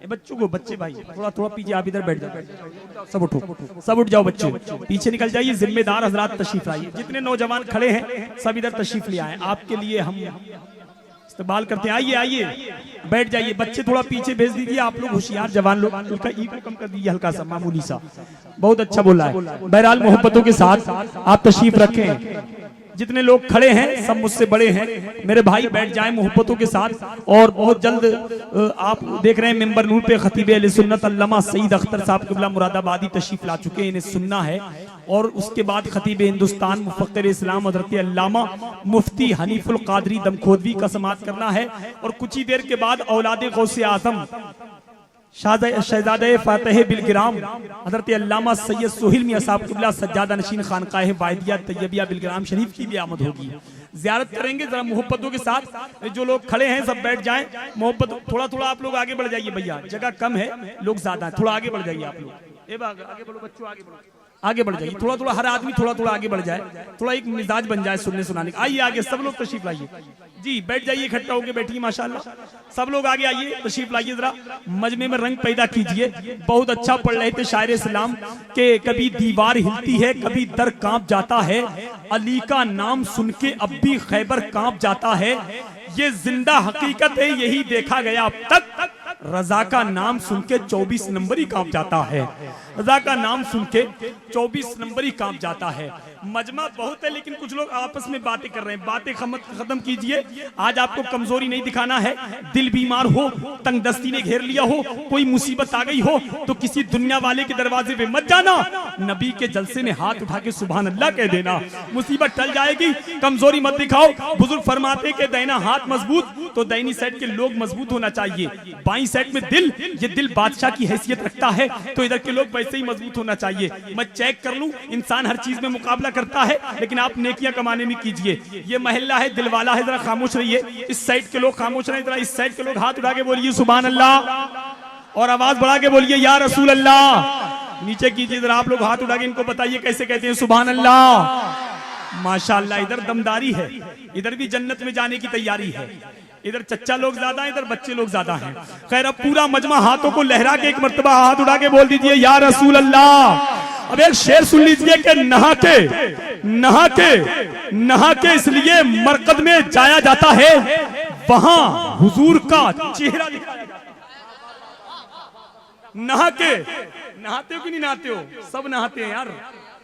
बच्चों को, बच्चे भाई थोड़ा थोड़ा पीछे, आप इधर बैठ जाओ, सब उठो, सब उठ जाओ बच्चे, पीछे निकल जाइए। जिम्मेदार हजरात तशरीफ लाइए, जितने नौजवान खड़े हैं सब इधर तशरीफ ले आए, आपके लिए हम इस्तेमाल करते हैं। आइए आइए बैठ जाइए, बच्चे थोड़ा पीछे भेज दीजिए, आप लोग होशियार जवान लोग उनका ईगो कम कर दीजिए, हल्का सा मामूली सा। बहुत अच्छा बोला है। बहरहाल मोहब्बतों के साथ आप तशरीफ रखें, जितने लोग खड़े हैं सब मुझसे बड़े हैं, मेरे भाई बैठ जाएं मोहब्बतों के साथ। और बहुत जल्द आप देख रहे हैं मेंबर नूर पे खतीब अहले सुन्नत अल्लामा सईद अख्तर साहब क़िबला मुरादाबादी तशरीफ ला चुके हैं, इन्हें सुनना है। और उसके बाद खतीब हिंदुस्तान मुफक्किर इस्लाम हज़रत अल्लामा मुफ्ती हनीफुल क़ादरी दमखोदवी का समाअत करना है। और कुछ ही देर के बाद औलादे गौसे आज़म शहजादे फातह बिलगिराम हज़रत अल्लामा सैयद सुहेल मियां साहब क़िबला सज्जादा नशीन खानकाह वाहिदिया तैयबिया बिलगिराम शरीफ की भी आमद होगी, ज़ियारत करेंगे। जरा मोहब्बतों के साथ जो लोग खड़े हैं सब बैठ जाएं, मोहब्बत थोड़ा थोड़ा आप लोग आगे बढ़ जाइए भैया, जगह कम है, लोग ज्यादा है, थोड़ा आगे बढ़ जाइए आप लोग। आगे बढ़ो बच्चों, आगे बढ़ो, आगे बढ़ जाइए, थोड़ा थोड़ा हर आदमी थोड़ा थोड़ा आगे बढ़ जाए, थोड़ा एक मिजाज बन जाए सुनने सुनाने का। आइए आगे सब लोग तशरीफ लाइए जी, बैठ जाइए, इकट्ठा होकर बैठिए, माशाल्लाह सब लोग आगे आइए, तशरीफ लाइए, जरा मजमे में रंग पैदा कीजिए। बहुत अच्छा पढ़ रहे थे शायर इस्लाम के, कभी दीवार हिलती है कभी दर कांप जाता है, अली का नाम सुन के अब भी खैबर कांप जाता है, ये जिंदा हकीकत है यही देखा गया अब तक, रजा का नाम सुन के 24 नंबर ही कांप जाता है, रजा का नाम सुन के 24 नंबर ही कांप जाता है। मजमा बहुत है लेकिन कुछ लोग आपस में बातें कर रहे हैं, बातें खत्म कीजिए। आज आपको कमजोरी नहीं दिखाना है, दिल बीमार हो, तंगदस्ती ने घेर लिया हो, कोई मुसीबत आ गई हो तो किसी दुनिया वाले के दरवाजे पे मत जाना, नबी के जलसे में हाथ उठा के सुभान अल्लाह कह देना, मुसीबत टल जाएगी। कमजोरी मत दिखाओ, बुजुर्ग फरमाते के दाहिना हाथ मजबूत तो दाहिनी साइड के लोग मजबूत होना चाहिए, बाईं साइड में दिल, ये दिल बादशाह की हैसियत रखता है तो इधर के लोग वैसे ही मजबूत होना चाहिए। मैं चेक कर लूं, इंसान हर चीज में मुकाबला करता है लेकिन आप नेकियां कमाने में कीजिए। ये महल्ला है, दिलवाला है, जरा खामोश रहिए, इस साइड के लोग खामोश रहे, जरा इस साइड के लोग हाथ उठा के बोलिए सुभान अल्लाह और आवाज बढ़ा के बोलिए या रसूल अल्लाह। नीचे कीजिए जरा आप लोग हाथ उठा के, इनको बताइए कैसे कहते हैं सुभान अल्लाह। माशाअल्लाह, इधर दमदारी है, इधर भी जन्नत में जाने की तैयारी है, इधर चच्चा लोग ज्यादा हैं, इधर बच्चे लोग ज्यादा हैं। खैर अब पूरा मजमा हाथों को लहरा के एक मर्तबा हाथ उठा के बोल दीजिए या रसूल अल्लाह। अब एक शेर सुन लीजिए कि नहा के इसलिए मरकद में जाया जाता है, वहां हुजूर का चेहरा दिखाया जाता है। नहा के, नहाते हो कि नहीं नहाते हो? सब नहाते हैं यार,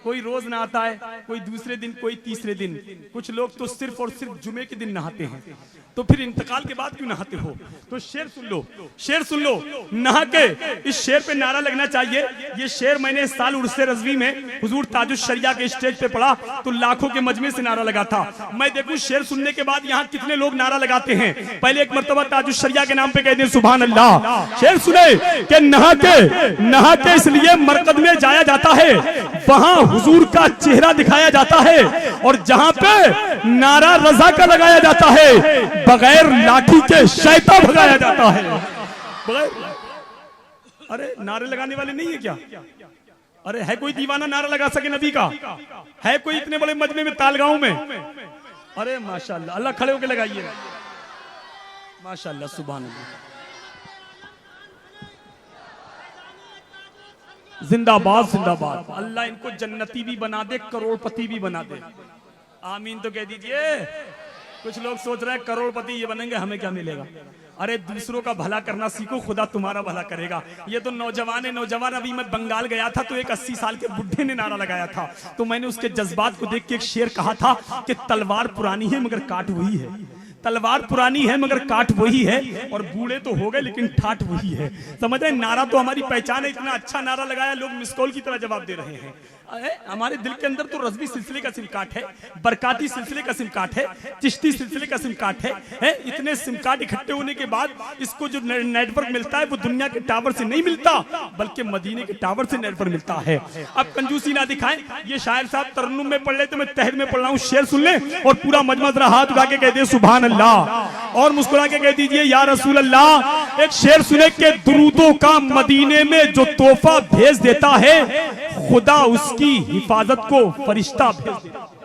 कोई रोज नहाता है, कोई दूसरे दिन, कोई तीसरे दिन, कुछ लोग तो सिर्फ और सिर्फ जुमे के दिन नहाते हैं, तो फिर इंतकाल के बाद क्यों नहाते हो? तो शेर सुन लो, शेर सुन लो, नहा के। इस शेर पे नारा लगना चाहिए। ये शेर मैंने इस साल उर्से रज़वी में हुजूर ताजुश शरिया के स्टेज पे पढ़ा तो लाखों के मजमे से नारा लगा था। मैं देखूं शेर सुनने के बाद यहाँ कितने लोग नारा लगाते हैं। पहले एक मर्तबा ताजुश शरिया के नाम पे कह दें सुभान अल्लाह। शेर सुने कि नहा के इसलिए मरकद में जाया जाता है, वहां हुजूर का चेहरा दिखाया जाता है, और जहां पे नारा रजा का लगाया जाता है बगैर लाठी के शैतान भगाया जाता है। अरे नारे लगाने वाले नहीं है क्या? अरे है कोई दीवाना नारा लगा सके नबी का? है कोई इतने बड़े मजमे में तालगांव में? अरे माशाल्लाह, अल्लाह खड़े होके लगाइए माशाल्लाह सुभान अल्लाह। जिंदाबाद जिंदाबाद, अल्लाह इनको जन्नती भी बना दे, करोड़पति भी बना दे, आमीन तो कह दीजिए। कुछ लोग सोच रहे हैं करोड़पति ये बनेंगे, हमें क्या मिलेगा? अरे दूसरों का भला करना सीखो, खुदा तुम्हारा भला करेगा। ये तो नौजवान है, नौजवान। अभी मैं बंगाल गया था तो एक 80 साल के बुढ़े ने नारा लगाया था, तो मैंने उसके जज्बात को देख के एक शेर कहा था कि तलवार पुरानी है मगर काट वही है, तलवार पुरानी है मगर काट वही है, और बूढ़े तो हो गए लेकिन ठाट वही है। समझ रहे? नारा तो हमारी पहचान है, इतना अच्छा नारा लगाया, लोग मिस कॉल की तरह जवाब दे रहे हैं। हमारे दिल के अंदर तो रज़वी सिलसिले का सिम कार्ड है, बरकाती सिलसिले का सिम कार्ड है, चिश्ती सिलसिले का सिम कार्ड है। इतने सिम कार्ड इकट्ठे होने के बाद इसको जो नेटवर्क मिलता है वो दुनिया के टावर से नहीं मिलता, बल्कि मदीने के टावर से नेटवर्क मिलता है। अब कंजूसी ना दिखाएं, ये शायर साहब तरन्नुम में पढ़ रहे तो मैं तहद में पढ़ रहा हूँ। शेर सुन ले और पूरा मजमा जरा हाथ उठा के कह दे सुभान अल्लाह, और मुस्कुरा के कह दीजिए या रसूल अल्लाह। एक शेर सुने के दुरूदों का मदीने में जो तोहफा भेज देता है, खुदा उसकी हिफाजत को फरिश्ता भेज देता है।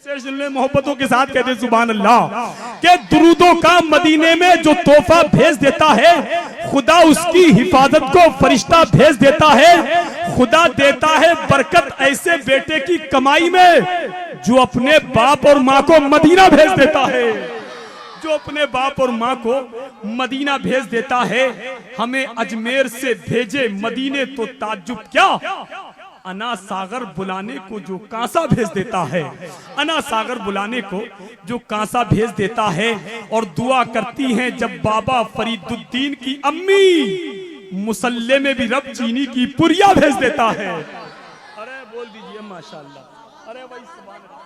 मोहब्बतों के साथ कहते सुभान अल्लाह के दुरूदों का मदीने में जो तोहफा भेज देता है, खुदा उसकी हिफाजत को फरिश्ता भेज देता है। खुदा देता है बरकत ऐसे बेटे की कमाई में जो अपने बाप और माँ को मदीना भेज देता है, जो अपने बाप और माँ को मदीना भेज देता है। हमें अजमेर से भेजे मदीने तो ताज्जुब क्या, अना सागर बुलाने को जो कांसा भेज देता है, अना सागर बुलाने को जो कांसा भेज देता है। और दुआ करती हैं जब बाबा फरीदुद्दीन की अम्मी, मुसल्ले में भी रब चीनी की पुरिया भेज देता है। अरे बोल दीजिए माशाल्लाह। अरे भाई सुभान अल्लाह,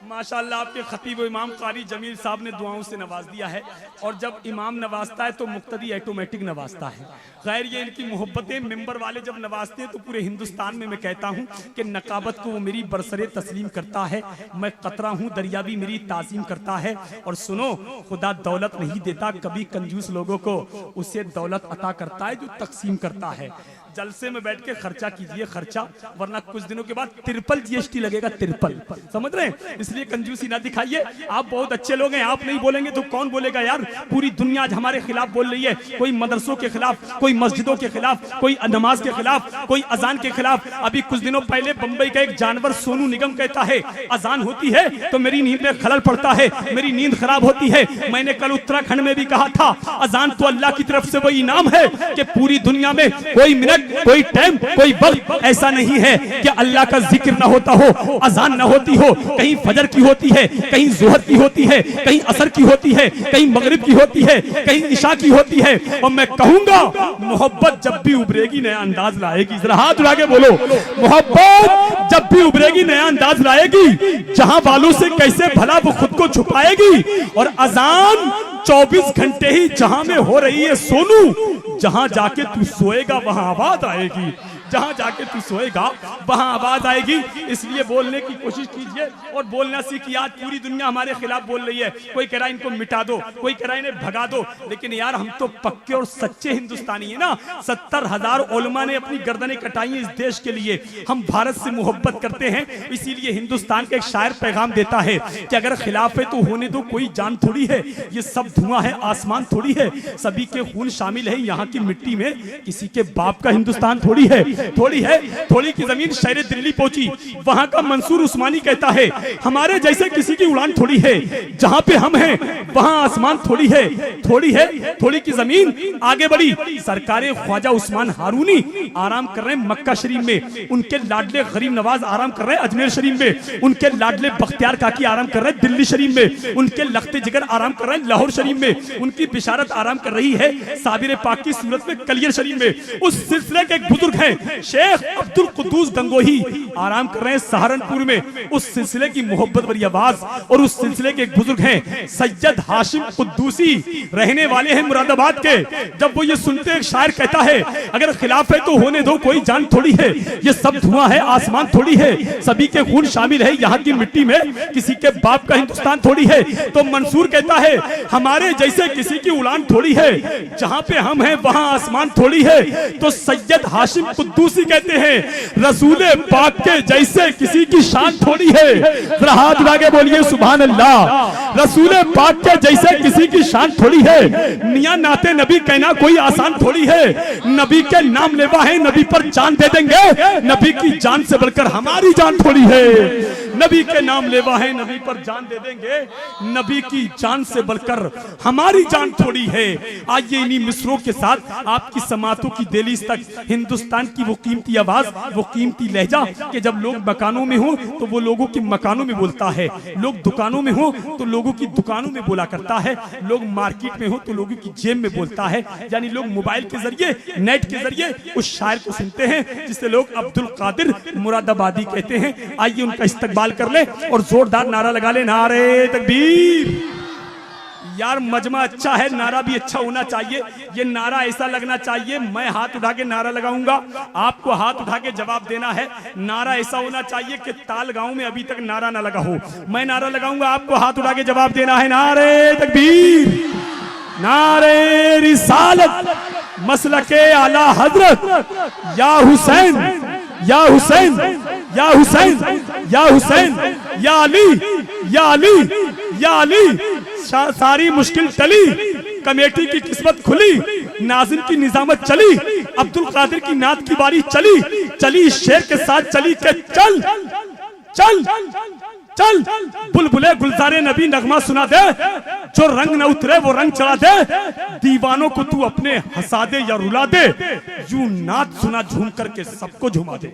माशाल्लाह आपके खतीब व इमाम कारी जमील साहब ने दुआओं से नवाज दिया है। और जब इमाम नवाजता है तो मुक्तदी ऑटोमेटिक नवाजता है। खैर ये इनकी मोहब्बतें मिंबर वाले जब नवाजते हैं तो पूरे हिंदुस्तान में मैं कहता हूँ कि नकाबत को वो मेरी बरसरे तस्लीम करता है। मैं कतरा हूँ, दरिया भी मेरी ताज़ीम करता है। और सुनो, खुदा दौलत नहीं देता, कभी कंजूस लोगों को उसे दौलत अता करता है जो तकसीम करता है। जलसे में बैठ के खर्चा कीजिए, खर्चा, वरना कुछ दिनों के बाद ट्रिपल जीएसटी लगेगा, ट्रिपल। समझ रहे हैं? इसलिए कंजूसी ना दिखाइए। आप बहुत अच्छे लोग हैं, आप नहीं बोलेंगे तो कौन बोलेगा यार। पूरी दुनिया आज हमारे खिलाफ बोल रही है, कोई मदरसों के खिलाफ, कोई मस्जिदों के खिलाफ, कोई नमाज के खिलाफ, कोई अजान के खिलाफ। अभी कुछ दिनों पहले बंबई का एक जानवर सोनू निगम कहता है अजान होती है तो मेरी नींद में खलल पड़ता है, मेरी नींद खराब होती है। मैंने कल उत्तराखंड में भी कहा था अजान तो अल्लाह की तरफ से वही इनाम है कि पूरी दुनिया में कोई मिनट, कोई टाइम, कोई वक्त ऐसा नहीं है कि अल्लाह का जिक्र ना होता हो, अजान ना होती हो। कहीं फजर की होती है, कहीं जोहर की होती है, कहीं असर की होती है, कहीं मगरिब की होती है, कहीं इशा की होती है। और मैं कहूंगा मोहब्बत जब भी उभरेगी नया अंदाज लाएगी। जरा हाथ उठा के बोलो, मोहब्बत जब भी उभरेगी नया अंदाज लाएगी। जहां वालों से कैसे भला वो खुद को छुपाएगी। और अजान 24 घंटे ही जहां में हो रही है सोनू, जहां जाके तू सोएगा वहां आवाज आएगी, जहां जाके तू सोएगा वहां आवाज आएगी। इसलिए बोलने की कोशिश कीजिए और बोलना सीखिए। आज पूरी दुनिया हमारे खिलाफ बोल रही है, कोई कह रहा है इनको मिटा दो, कोई कह रहा है इन्हें भगा दो। लेकिन यार हम तो पक्के और सच्चे हिंदुस्तानी है ना। 70,000 उलमा ने अपनी गर्दनें कटाई इस देश के लिए। हम भारत से मोहब्बत करते हैं, इसीलिए हिंदुस्तान का एक शायर पैगाम देता है कि अगर खिलाफ है तो होने दो, कोई जान थोड़ी है, ये सब धुआं है, आसमान थोड़ी है, सभी के खून शामिल है यहाँ की मिट्टी में, किसी के बाप का हिंदुस्तान थोड़ी है, थोड़ी है। थोड़ी की जमीन शहर दिल्ली पहुंची, वहां का मंसूर उस्मानी कहता है हमारे जैसे किसी की उड़ान थोड़ी है, जहां पे हम हैं वहां आसमान थोड़ी है, थोड़ी है। थोड़ी की जमीन आगे बढ़ी। सरकारे ख्वाजा उस्मान हारूनी आराम कर रहे हैं मक्का शरीफ में, उनके लाडले गरीब नवाज आराम कर रहे हैं अजमेर शरीफ में, उनके लाडले बख्तियार काकी आराम कर रहे हैं दिल्ली शरीफ में, उनके लख्ते जिगर आराम कर रहे हैं लाहौर शरीफ में, उनकी बिशारत आराम कर रही है साबिर पाक की सूरत में कलियर शरीफ में। उस सिलसिले के एक बुजुर्ग हैं शेख अब्दुल कुद्दूस गंगोही आराम कर रहे हैं सहारनपुर में। उस सिलसिले की मोहब्बत भरी आवाज और उस सिलसिले के एक बुजुर्ग हैं सैयद हाशिम कुद्दूसी, रहने वाले हैं मुरादाबाद के। जब वो ये सुनते एक शायर कहता है अगर खिलाफ है तो होने दो, कोई जान थोड़ी है, ये सब धुआं है, आसमान थोड़ी है, सभी के खून शामिल है यहाँ की मिट्टी में, किसी के बाप का हिंदुस्तान थोड़ी है। तो मंसूर कहता है हमारे जैसे किसी की उड़ान थोड़ी है, जहां पे हम हैं वहां आसमान थोड़ी है। तो सैयद हाशिम कुद्दूसी कहते हैं रसूले पाक के जैसे किसी की शान थोड़ी है। जरा हाथ उठा के बोलिए सुभान अल्लाह। रसूले पाक के जैसे किसी की शान थोड़ी है। मियां नाते नबी कहना कोई आसान थोड़ी है। नबी के नाम लेवा है, नबी पर जान दे देंगे, नबी की जान से बढ़कर हमारी जान थोड़ी है। नबी के नाम लेवा है, नबी पर जान दे देंगे, नबी की जान से बढ़कर हमारी जान थोड़ी है। आइए इन्हीं मिसरों के साथ आपकी समातों की दहलीज तक हिंदुस्तान की वो कीमती आवाज, वो कीमती लहजा कि जब लोग मकानों में हो तो वो लोगों के मकानों में बोलता है, लोग दुकानों में हो तो लोगों की दुकानों में बोला करता है, लोग मार्केट में हो तो लोगों की जेब में बोलता है। यानी लोग मोबाइल के जरिए, नेट के जरिए उस शायर को सुनते हैं जिसे लोग अब्दुल कादिर मुरादाबादी कहते हैं। आइए उनका इस्तकबाल कर ले और जोरदार नारा लगा ले, नारे तकबीर। यार मजमा अच्छा है, नारा भी अच्छा होना चाहिए। ये नारा ऐसा लगना चाहिए, मैं हाथ उठा के नारा लगाऊंगा, आपको हाथ उठा के जवाब देना है। नारा ऐसा होना चाहिए कि ताल गांव में अभी तक नारा ना लगा हो। मैं नारा लगाऊंगा, आपको हाथ उठा के जवाब देना है। नारे तकबीर, नारे रिसालत, मसलके आला हजरत, या हुसैन, या हुसैन, या हुसैन या हुसैन, या अली या अली या अली। सारी मुश्किल टली, कमेटी की किस्मत खुली, नाज़िम की निजामत चली, अब्दुल कादिर की नात की बारी चली, चली शेर के साथ चली के चल चल चल, बुलबुले गुलजारे नबी नगमा सुना दे, जो रंग न उतरे वो रंग चढ़ा दे, दीवानों को तू अपने हंसा दे या रुला दे, यूं नात सुना झूम करके सबको झुमा दे।